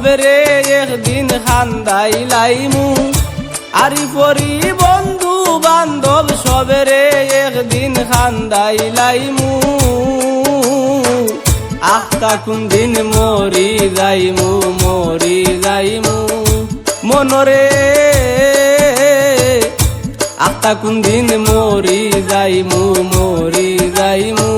সবেরে একদিন খান্দাইলাইমু। আরি পরি বন্ধু বান্ধব সবেরে একদিন খান্দাইলাইমু। আখতা কোন দিন মরি যাইমু, মরি যাইমু মনরে। আখতা কোন দিন মরি যাইমু, মরি যাইমু।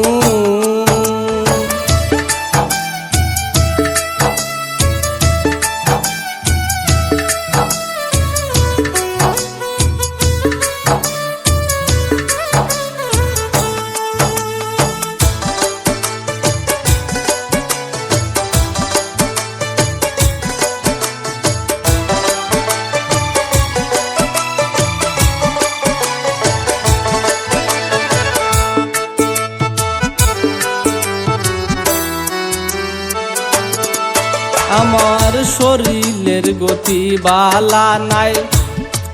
আমার শরীরের গতি বালা নাই,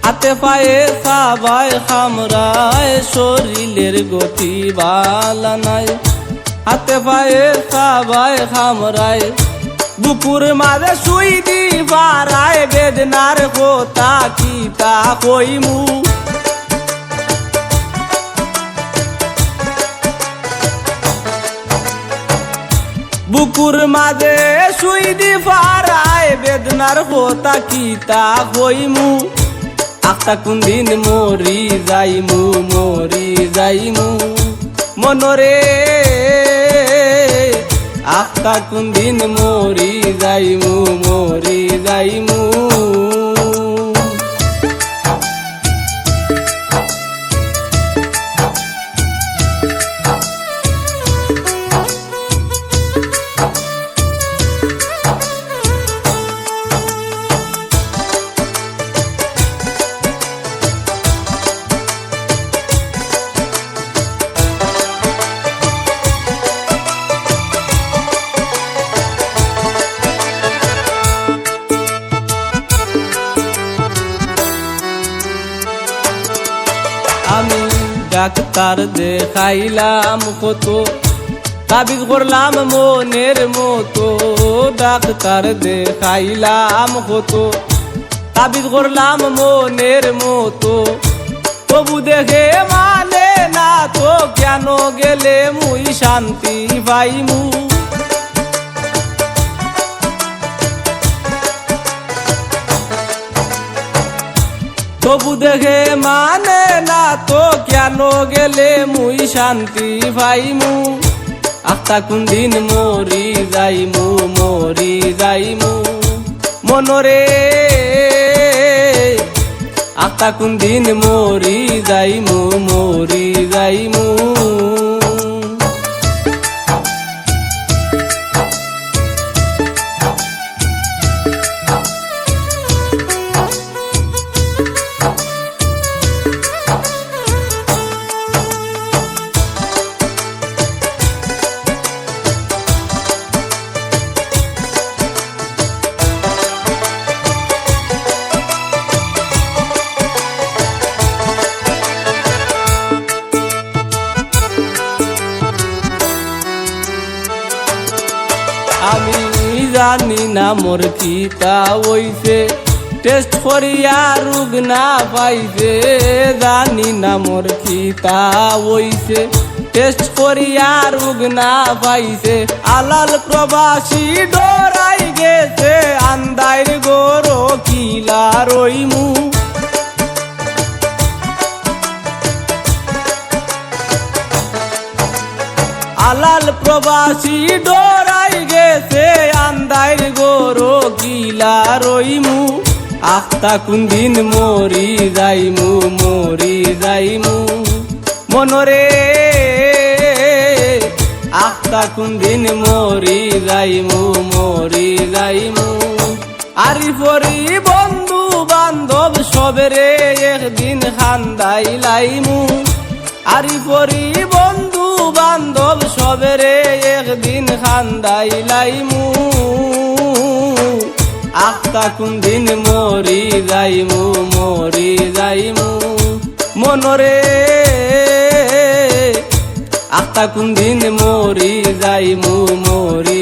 হাতে পায়ে সবাই খামরায়। শরীরের গতি বালা নাই, হাতে পায়ে সবাই খামরায়। বুকুর মাঝে শুই দি পারায়, বেদনার কথা কি তা কইমু। বুকুর মাঝে শুই দি পারায়, বেদনার কথা কি তা কইমু। আখতা কোন দিন মরি যাইমু, মরি যাইমু মনরে। আখতা কোন দিন মরি যাইমু, মরি যাইমু। আমি ডাক্তার দেখাইলাম কত, তাবিজ করলাম মনের মতো। ডাক্তার দেখাইলাম কত, তাবিজ করলাম মনের মতো। তবু দেখে মানে না তো, কেন গেলে মুই শান্তি পাইমু। তবু দেখে মানে না তো, কেন গেলে মুই শান্তি পাইমু। আখতা কোন দিন মরি যাইমু, মরি যাইমু মনরে। আখতা কোন দিন মরি যাইমু, মরি যাইমু। আমি জানি না মোর কিতা হইছে, টেস্ট করিয়া রোগ না পাইছে। জানি না মোর কিতা হইছে, টেস্ট করিয়া রোগ না পাইছে। আলাল প্রবাসী ডরাই গেছে, আন্দাইর গোরো কিলা রইমু। আলাল প্রবাসী ডরাই গেছে, আন্দাইর গোরো কিলা রইমু। আখতা কোন দিন মরি যাইমু, মরি যাইমু মনরে। আখতা কোন দিন মরি যাইমু, মরি যাইমু। আরি পরি বন্ধু বান্ধব সবেরে একদিন খান্দাইলাইমু। আরি পরি বন্ধু বান্ধব সবেরে একদিন খান্দাইলাইমু। আখতা কোন দিন মরি যাইমু, মরি যাইমু মনরে। আখতা কোন দিন মরি যাইমু, মরি